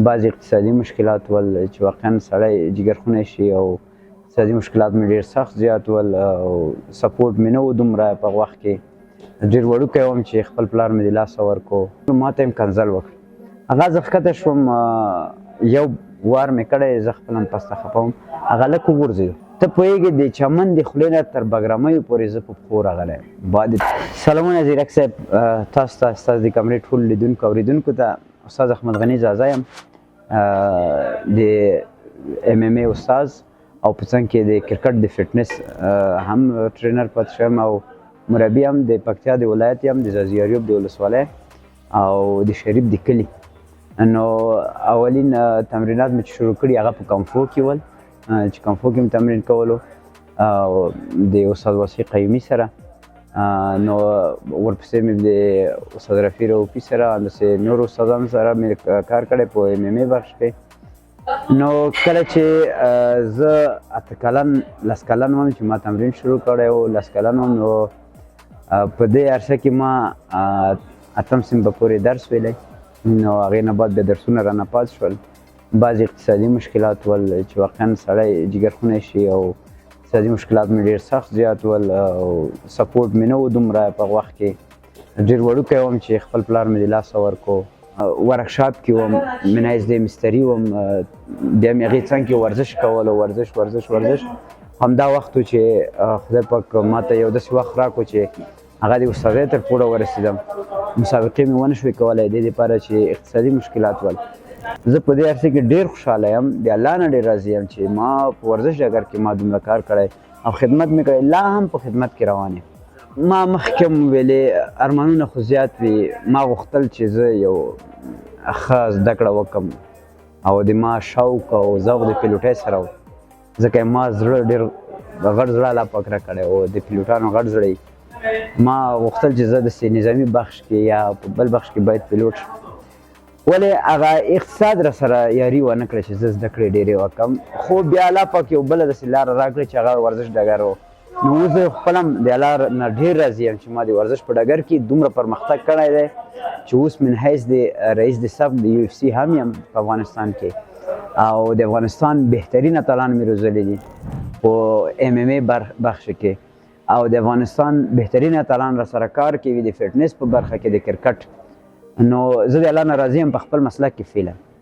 بعضې اقتصادي مشکلات ول چې واقعا سړی جګرخونی شي او اقتصادي مشکلات مې ډېر سخت زیات ول او سپورټ مې نه و دومره په هغه وخت کې ډېر وړوکی وم چې خپل پلار مې د لاسه ورکړو ما ته یې کنځل وکړ هغه زه ښکته شوم یو وار مې کړی زه خپله هم پسته خفه وم هغه لږ وغورځېدو ته پوهېږې د چمن د خولې نه تر بګرامیو پورې زه په پښو راغلی یم سلامونه زیرک صاحب تاسو ته ستاسو د کمرې ټول لیدونکو اورېدونکو ته استاد احمد غني زازا یم د ام ام ای استاد او په څنګ کې د کرکټ د فټنس هم ټرینر پاتې شوم او مربي هم د پکتیا د ولایت یم د ځاځي د ولسوالۍ او د شریف د کلي نو اولین تمرینات مې چې شروع کړي هغه په کمفو کې ول چې کمفو کې مې تمرین کولو د استاد واسع قیومي سره نو ورپسې مې د استاد رفیع روپي سره همداسې نورو استادانو سره مې کار کړی په ام ام ای بخش کې نو کله چې زه اته کلن لس کلن وم چې ما تمرین شروع کړی و لس کلن وم نو په دې عرصه کې ما اتم صنف پورې درس ویلی نو هغې نه بعد بیا درسونه رانه پات شول بعضې اقتصادي مشکلات ول چې واقعا سړی جګرخونی شي او اقتصادي مشکلات مې ډېر سخت زیات ول او سپورټ مې نه و دومره په هغه وخت کې ډېر وړوکی وم چې خپل پلار مې د لاسه ورکړو ورکشاپ کې وم منایز د مستري وم بیا مې هغې څنګ کې ورزش کول ورزش همدا وخت و چې خدای پاک ما ته یو داسې وخت راکړو چې هغه د استادۍ تر پوړه ورسېدم مسابقې مې ونه شوې کولی دې دپاره چې اقتصادي مشکلات ول زه په دې عرصه کې ډېر خوشحاله یم د الله نه ډېر راضي یم چې ما په ورزش ډګر کې ما دومره کار کړی او خدمت مې کړی لا هم په خدمت کې روان یم ما مخکې هم ویلې ارمانونه خو زیات وي ما غوښتل چې زه یو ښه زده کړه وکړم او د ما شوق او ذوق د پیلوټۍ سره و ځکه ما زړه ډېر غټ زړه الله پاک راکړی او د پیلوټانو غټ زړه ما غوښتل چې زه داسې نظامي بخش کې یا په بل بخش کې باید پیلوټ شم ولې هغه اقتصاد را سره یاري ونه کړه چې زه زده کړې ډېرې وکړم خو بیا الله پاک یو بله داسې لاره راکړې چې هغه ورزش ډګر و نو اوس زه خپله هم د الله نه ډېر راضي یم چې ما د ورزش په ډګر کې دومره پرمختګ کړی دی چې اوس من حیث د رئیس د صف د یو اف سی هم یم په افغانستان کې او د افغانستان بهترین اتلان مې روزلي دي په ام ام ای بخش کې او د افغانستان بهترین اتلان را سره کار کوي د فټنس په برخه کې د کرکټ نو زه د الله نه راضي یم په خپل مسلک کې فعلا